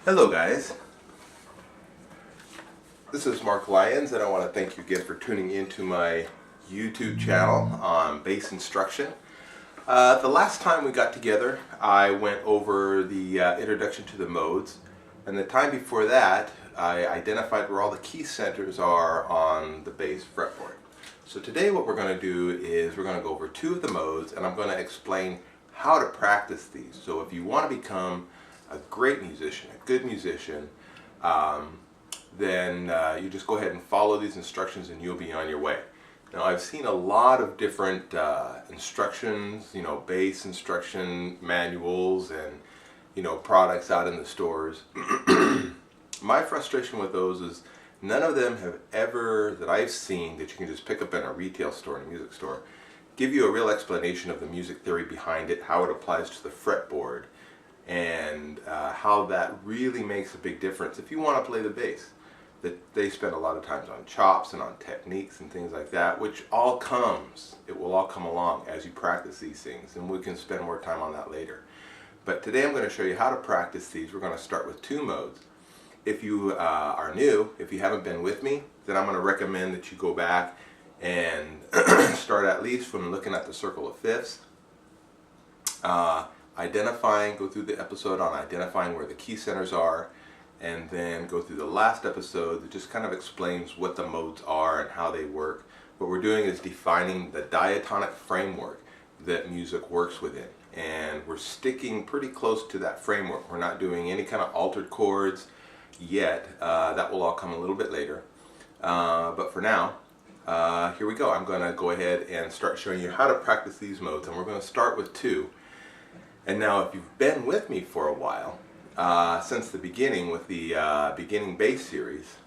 Hello guys, this is Mark Lyons and I want to thank you again for tuning into my YouTube channel on bass instruction. The last time we got together I went over the introduction to the modes, and the time before that I identified where all the key centers are on the bass fretboard. So today what we're going to do is we're going to go over two of the modes and I'm going to explain how to practice these. So if you want to become a great musician, a good musician, then you just go ahead and follow these instructions and you'll be on your way. Now I've seen a lot of different instructions, bass instruction manuals and products out in the stores. My frustration with those is none of them have ever, that I've seen, that you can just pick up in a retail store, in a music store, give you a real explanation of the music theory behind it, how it applies to the fretboard, and how that really makes a big difference if you want to play the bass. That they spend a lot of times on chops and on techniques and things like that, which all comes, it will all come along as you practice these things, and we can spend more time on that later. But today I'm going to show you how to practice these. We're going to start with two modes. If you are new, if you haven't been with me, then I'm going to recommend that you go back and start at least from looking at the circle of fifths. Go through the episode on identifying where the key centers are, and then go through the last episode that just kind of explains what the modes are and how they work. What we're doing is defining the diatonic framework that music works within, and we're sticking pretty close to that framework. We're not doing any kind of altered chords yet. That will all come a little bit later, but for now, here we go. I'm going to go ahead and start showing you how to practice these modes, and we're going to start with two. And now if you've been with me for a while, since the beginning with the beginning bass series,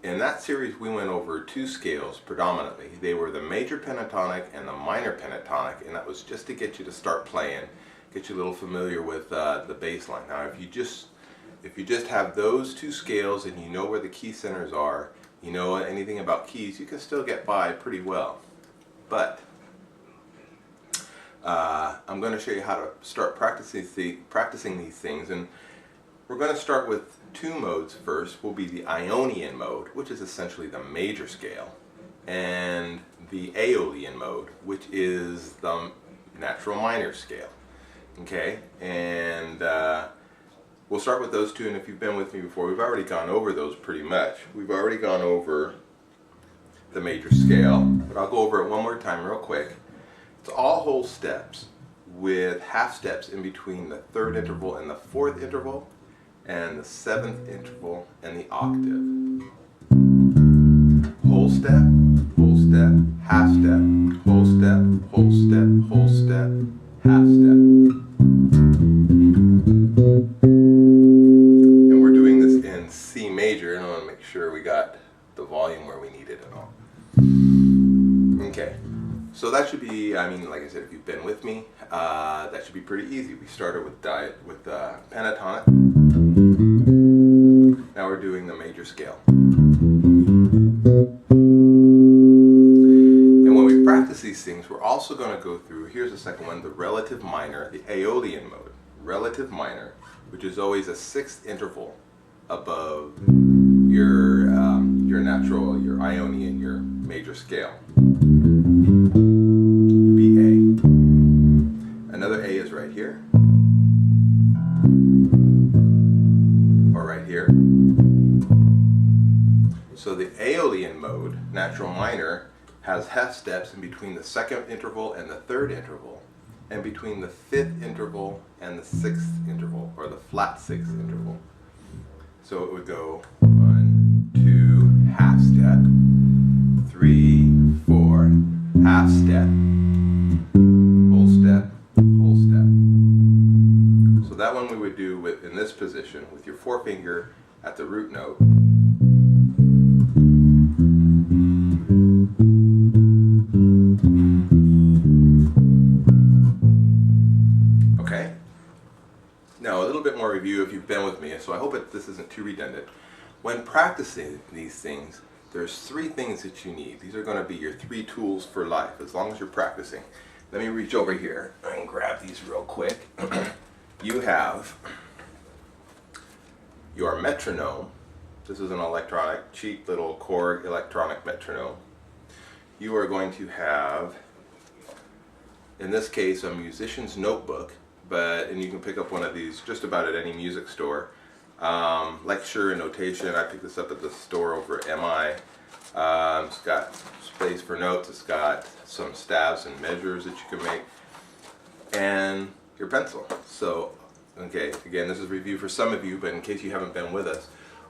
in that series we went over two scales predominantly. They were the major pentatonic and the minor pentatonic, and that was just to get you to start playing, get you a little familiar with the bass line. Now if you just have those two scales and you know where the key centers are, you know anything about keys, you can still get by pretty well. But I'm going to show you how to start practicing these things, and we're going to start with two modes first. Will be the Ionian mode, which is essentially the major scale, and the Aeolian mode, which is the natural minor scale. Okay, and we'll start with those two, and if you've been with me before, we've already gone over those pretty much. We've already gone over the major scale, but I'll go over it one more time real quick. It's all whole steps with half steps in between the third interval and the fourth interval, and the seventh interval and the octave. Whole step, half step, whole step, whole step, whole step, half step. And we're doing this in C major, and I want to make sure we got the volume where we need it and all. Okay. So that should be, like I said, if you've been with me, that should be pretty easy. We started with pentatonic. Now we're doing the major scale. And when we practice these things, we're also going to go through, here's the second one, the relative minor, the Aeolian mode. Relative minor, which is always a sixth interval above your natural, your Ionian, your major scale. Another A is right here, or right here. So the Aeolian mode, natural minor, has half steps in between the second interval and the third interval, and between the fifth interval and the sixth interval, or the flat sixth interval. So it would go 1, 2, half step, 3, 4, half step, whole step, whole step. So that one we would do in this position with your forefinger at the root note. Okay. Now a little bit more review if you've been with me, so I hope this isn't too redundant. When practicing these things, there's three things that you need. These are going to be your three tools for life as long as you're practicing. Let me reach over here and grab these real quick. You have your metronome, this is an electronic, cheap little Korg electronic metronome, you are going to have, in this case, a musician's notebook, and you can pick up one of these just about at any music store. Lecture and notation, I picked this up at the store over at MI. It's got space for notes, it's got some stabs and measures that you can make, and your pencil. So, okay, again, this is a review for some of you, but in case you haven't been with us,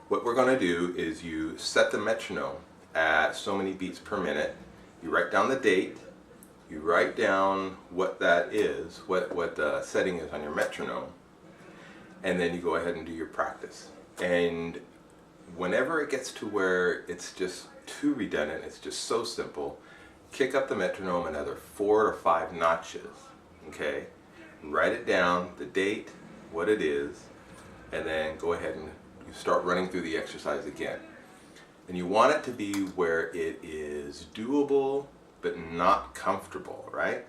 what we're going to do is you set the metronome at so many beats per minute, you write down the date, you write down what that is, what the setting is on your metronome, and then you go ahead and do your practice. And whenever it gets to where it's just too redundant, it's just so simple, kick up the metronome another 4 or 5 notches, okay? Write it down, the date, what it is, and then go ahead and you start running through the exercise again. And you want it to be where it is doable but not comfortable, right?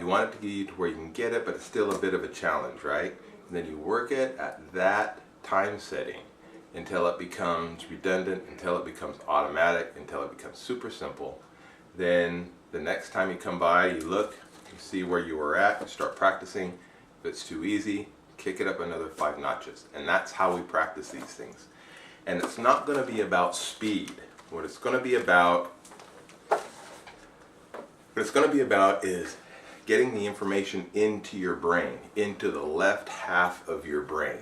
You want it to be to where you can get it, but it's still a bit of a challenge, right? And then you work it at that time setting until it becomes redundant, until it becomes automatic, until it becomes super simple. Then the next time you come by, you look, you see where you were at, you start practicing. If it's too easy, kick it up another 5 notches. And that's how we practice these things. And it's not going to be about speed. What it's going to be about is getting the information into your brain, into the left half of your brain.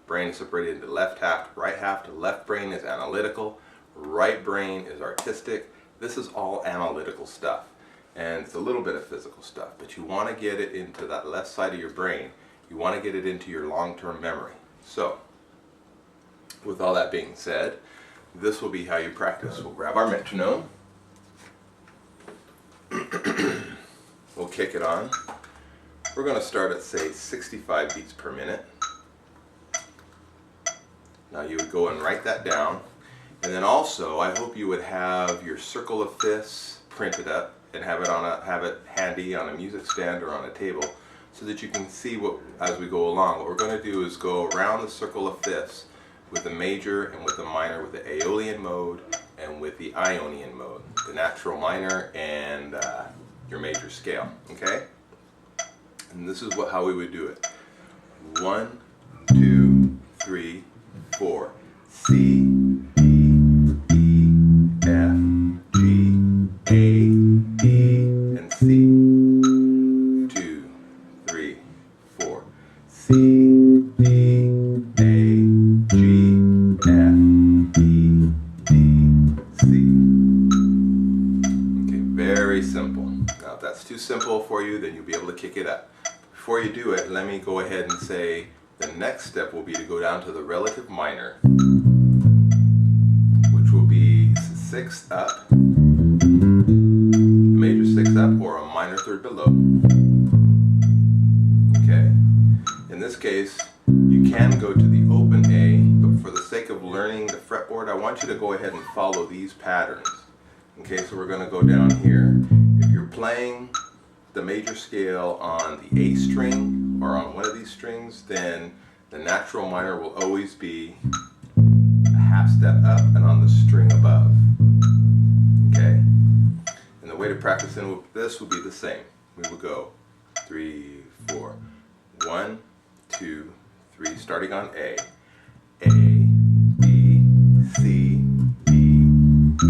Brain is separated into left half to right half. The left brain is analytical, right brain is artistic. This is all analytical stuff, and it's a little bit of physical stuff, but you want to get it into that left side of your brain. You want to get it into your long-term memory. So, with all that being said, this will be how you practice. We'll grab our metronome. We'll kick it on. We're going to start at, say, 65 beats per minute. Now you would go and write that down. And then also, I hope you would have your circle of fifths printed up and have it handy on a music stand or on a table so that you can see what, as we go along. What we're going to do is go around the circle of fifths with the major and with the minor, with the Aeolian mode and with the Ionian mode, the natural minor and your major scale, okay? And this is how we would do it. 1, 2, 3, 4. C, D, E, F, G, A, E, and C. 2, 3, 4. C, D, A, G, F, E, D, C. Okay, very simple. Now if that's too simple for you, then you'll be able to kick it up. Before you do it, let me go ahead and say the next step will be to go down to the relative minor, which will be 6th up, major 6th up, or a minor 3rd below. Okay? In this case, you can go to the open A, but for the sake of learning the fretboard, I want you to go ahead and follow these patterns. Okay, so we're going to go down here. If you're playing the major scale on the A string or on one of these strings, then the natural minor will always be a half step up and on the string above. Okay? And the way to practice in this would be the same. We will go 3, 4. 1, 2, 3, starting on A. A, B, C, D, E,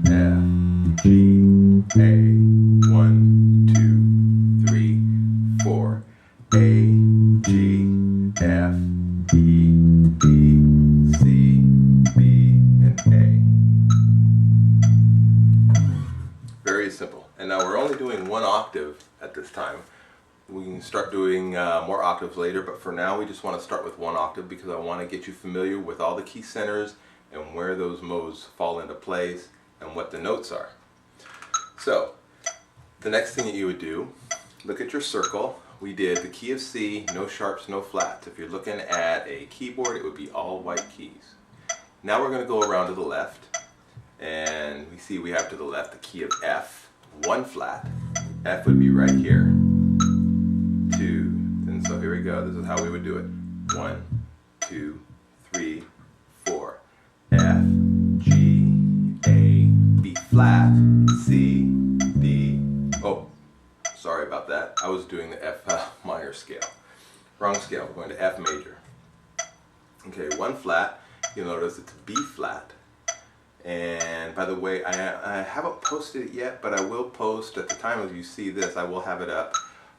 F, G, A. 1, 2, 3, 4. A, G, F, E, B, C, B, and A. Very simple. And now we're only doing 1 octave at this time. We can start doing more octaves later, but for now we just want to start with 1 octave because I want to get you familiar with all the key centers and where those modes fall into place and what the notes are. So, the next thing that you would do, look at your circle. We did the key of C, no sharps, no flats. If you're looking at a keyboard, it would be all white keys. Now we're going to go around to the left, and we see we have to the left the key of F, 1 flat. F would be right here. 2, and so here we go. This is how we would do it. 1, 2, 3, 4. F, G, A, B flat, C, D. Oh, sorry about that. I was doing the F minor scale. Wrong scale. We're going to F major. Okay, 1 flat. You'll notice it's B flat. And by the way, I haven't posted it yet, but I will post at the time as you see this. I will have it up.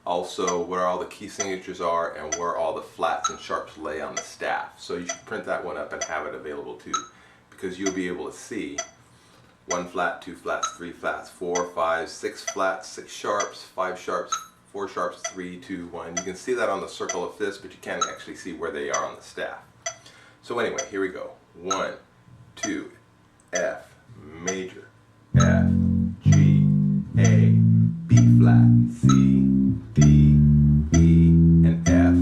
Also, where all the key signatures are and where all the flats and sharps lay on the staff. So you should print that one up and have it available too, because you'll be able to see 1 flat, 2 flats, 3 flats, 4, 5, 6 flats, 6 sharps, 5 sharps, 4 sharps, 3, 2, 1. You can see that on the circle of fifths, but you can't actually see where they are on the staff. So anyway, here we go. 1, 2, F major, F, G, A, B flat, C, D, E, and F.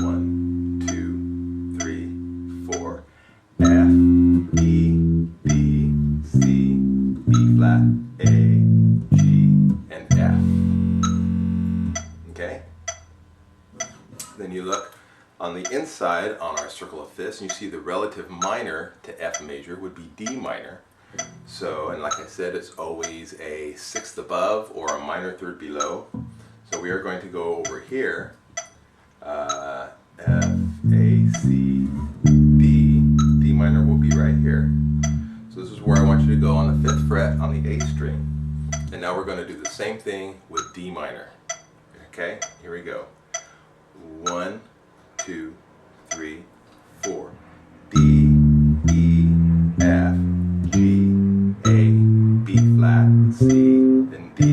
1, 2, 3, 4. F, E, B, C, B flat, A, G, and F. Okay? Then you look on the inside on our circle of fifths, and you see the relative minor to F major would be D minor. So, and like I said, it's always a sixth above or a minor third below. So we are going to go over here, F, A, C, D. D minor will be right here. So this is where I want you to go on the 5th fret on the A string. And now we're going to do the same thing with D minor. Okay, here we go. 1, 2, 3, 4. D, E, F, G, A, B flat, C, then D,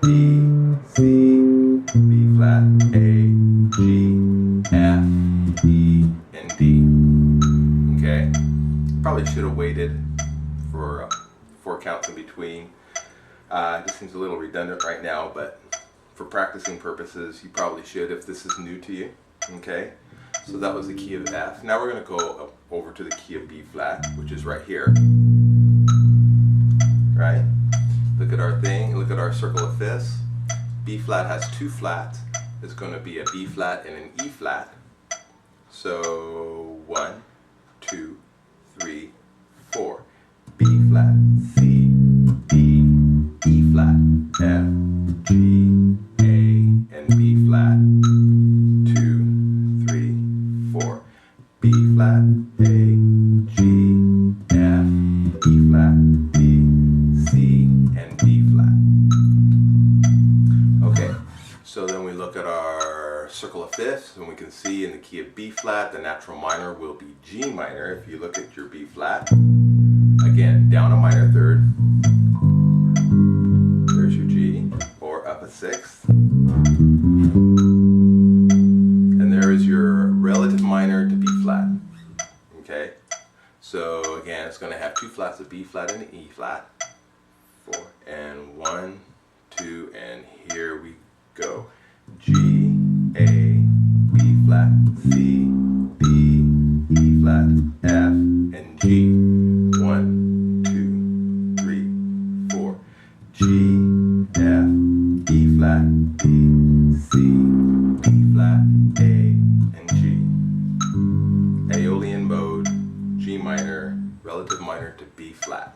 E, C, B flat, A, G, F, E, and D. Okay? Probably should have waited for 4 counts in between. It just seems a little redundant right now, but for practicing purposes, you probably should if this is new to you. Okay? So that was the key of F. Now we're going to go over to the key of B flat, which is right here. Right? Look at our thing, look at our circle of fifths. B flat has 2 flats. It's going to be a B flat and an E flat. So 1, 2, 3, 4. B flat, C, D, E flat, F, G, A, and B flat. 2, 3, 4. B flat, A, G, F, E flat, D, C, and B flat. Okay, so then we look at our circle of fifths, and we can see in the key of B flat, the natural minor will be G minor. If you look at your B flat, again, down a minor third, there's your G, or up a sixth. And there is your relative minor to B flat. Okay, so again, it's going to have 2 flats, a B flat and an E flat. 4 and 1, 2, and here we go. G, A, B flat, C, D, E flat, F, and G. 1, 2, 3, 4. G, F, E flat, D, C, B flat, A, and G. Aeolian mode, G minor, relative minor to B flat.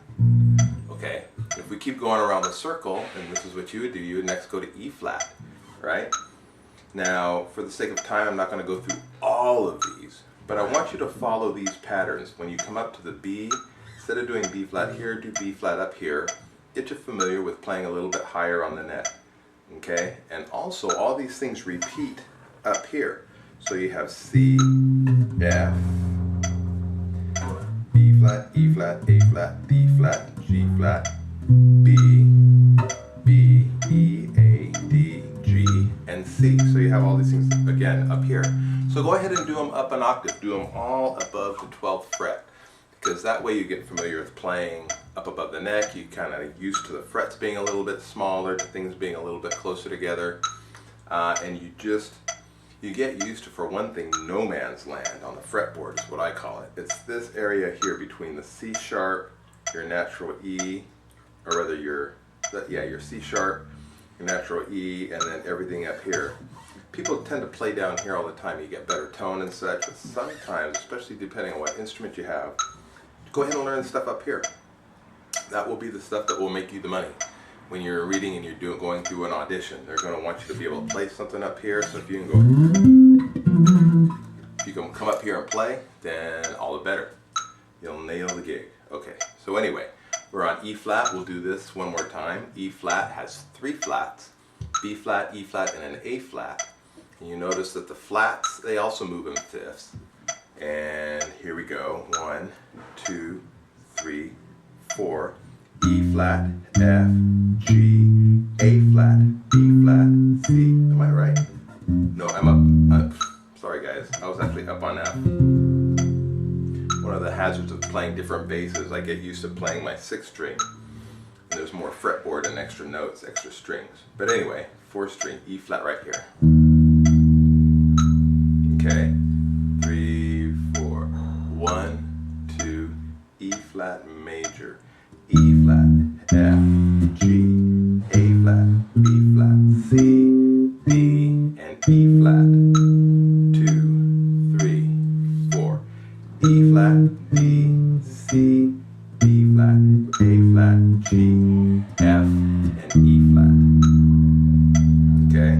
Okay, if we keep going around the circle, and this is what you would do, you would next go to E flat, right? Now, for the sake of time, I'm not going to go through all of these, but I want you to follow these patterns. When you come up to the B, instead of doing B flat here, do B flat up here. Get you familiar with playing a little bit higher on the net, okay? And also, all these things repeat up here. So you have C, F, B flat, E flat, A flat, D flat, G flat, B, B, E, A, D, G, and C. So you have all these things again up here. So go ahead and do them up an octave. Do them all above the 12th fret, because that way you get familiar with playing up above the neck. You kind of used to the frets being a little bit smaller, to things being a little bit closer together, and you get used to, for one thing, no man's land on the fretboard is what I call it. It's this area here between the C sharp, your natural E, or rather your C sharp, your natural E, and then everything up here. People tend to play down here all the time. You get better tone and such, but sometimes, especially depending on what instrument you have, go ahead and learn stuff up here. That will be the stuff that will make you the money. When you're reading and you're going through an audition, they're going to want you to be able to play something up here. So if you can come up here and play, then all the better. You'll nail the gig. Okay, so anyway, we're on E flat. We'll do this one more time. E flat has 3 flats, B flat, E flat, and an A flat. And you notice that the flats, they also move in fifths. And here we go. 1, 2, 3, 4. E flat, F, G, A flat, B flat, C. Am I right? No, I'm up. Sorry guys, I was actually up on F. One of the hazards of playing different basses, I get used to playing my 6th string. And there's more fretboard and extra notes, extra strings. But anyway, 4th string, E flat right here. Okay, 3, 4. 1, 2, E flat major. E flat, F, G, A flat, B flat, C, D, and E flat. 2, 3, 4. E flat, B, C, B flat, A flat, G, F, and E flat. Okay.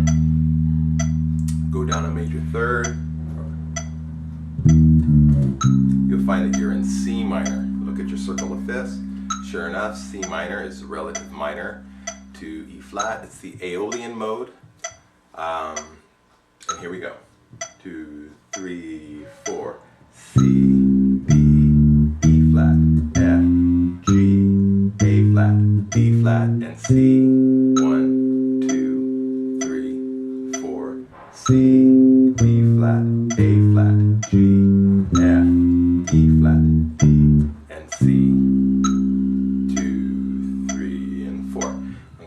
Go down a major 3rd. You'll find that you're in C minor. Look at your circle of 5ths. Sure enough, C minor is the relative minor to E flat. It's the Aeolian mode. And here we go. 2, 3, 4. C, D, E flat, F, G, A flat, B flat, and C. 1, 2, 3, 4. C, D flat, A flat, G, F, E flat, D, and C.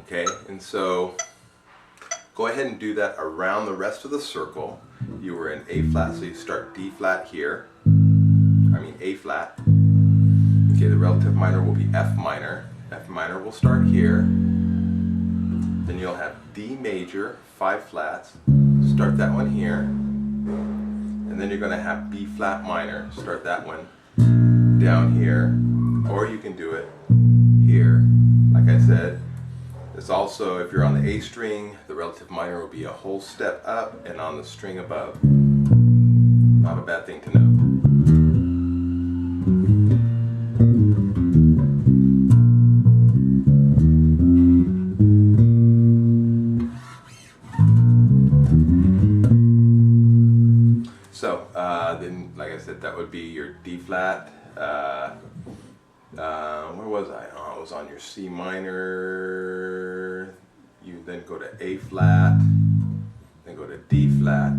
Okay, and so go ahead and do that around the rest of the circle. You were in A flat, so you start D flat here. A flat. Okay, the relative minor will be F minor. F minor will start here. Then you'll have D major, 5 flats. Start that one here. And then you're going to have B flat minor. Start that one down here. Or you can do it here. Like I said, it's also, if you're on the A string, the relative minor will be a whole step up and on the string above. Not a bad thing to know. So, then, like I said, that would be your D flat. Where was I? Oh, I was on your C minor. You then go to A flat, then go to D flat,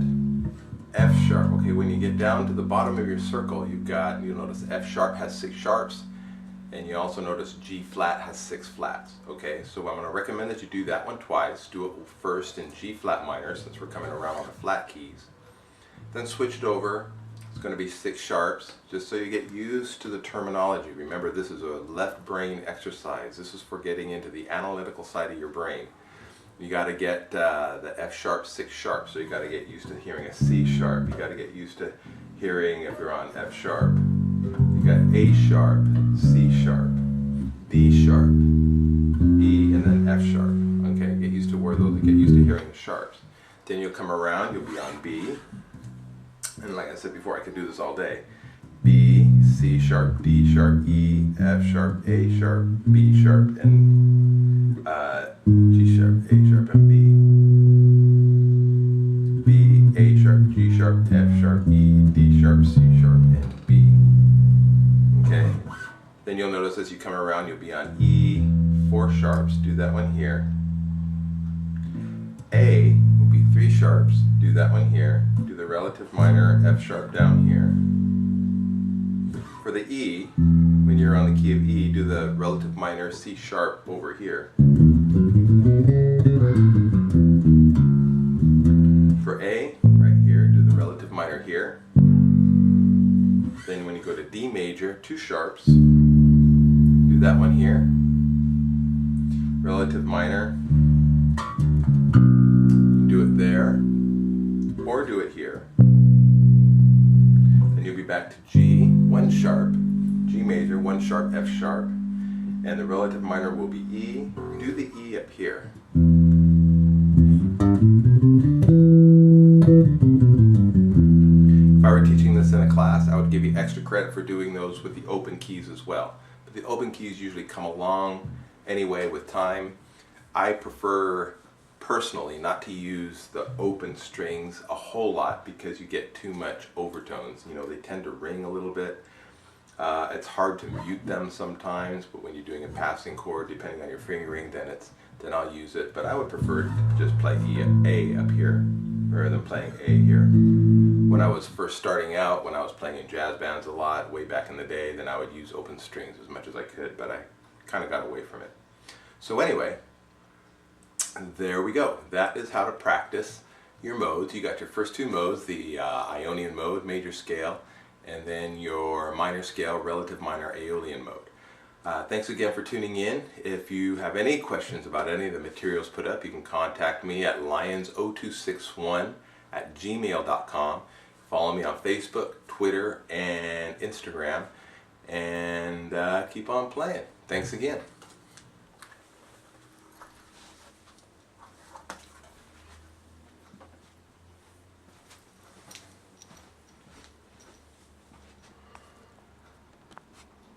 F sharp. Okay, when you get down to the bottom of your circle, you'll notice F sharp has 6 sharps, and you also notice G flat has 6 flats. Okay, so I'm going to recommend that you do that one twice. Do it first in G flat minor, since we're coming around on the flat keys. Then switch it over. It's going to be 6 sharps, just so you get used to the terminology. Remember, this is a left brain exercise. This is for getting into the analytical side of your brain. You got to get the F sharp, 6 sharp, so you got to get used to hearing a C sharp. You got to get used to hearing, if you're on F sharp, you got A sharp, C sharp, D sharp, E, and then F sharp. Okay, get used to hearing the sharps. Then you'll come around, you'll be on B. And like I said before, I could do this all day. B, C sharp, D sharp, E, F sharp, A sharp, B sharp, and G sharp, A sharp, and B. B, A sharp, G sharp, F sharp, E, D sharp, C sharp, and B. Okay? Then you'll notice as you come around, you'll be on E, 4 sharps. Do that one here. A will be 3 sharps. Do that one here. Do the relative minor F sharp down here. For the E, when you're on the key of E, do the relative minor C sharp over here. For A, right here, do the relative minor here. Then when you go to D major, 2 sharps. Do that one here. Relative minor back to G, 1 sharp, G major, 1 sharp, F sharp, and the relative minor will be E. Do the E up here. If I were teaching this in a class, I would give you extra credit for doing those with the open keys as well. But the open keys usually come along anyway with time. I prefer personally not to use the open strings a whole lot because you get too much overtones. You know, they tend to ring a little bit. It's hard to mute them sometimes, but when you're doing a passing chord, depending on your fingering, then I'll use it. But I would prefer to just play A up here rather than playing A here. When I was first starting out, when I was playing in jazz bands a lot, way back in the day, then I would use open strings as much as I could, but I kind of got away from it. So anyway, there we go. That is how to practice your modes. You got your first 2 modes, the Ionian mode, major scale, and then your minor scale, relative minor, Aeolian mode. Thanks again for tuning in. If you have any questions about any of the materials put up, you can contact me at lions0261@gmail.com. Follow me on Facebook, Twitter, and Instagram, and keep on playing. Thanks again.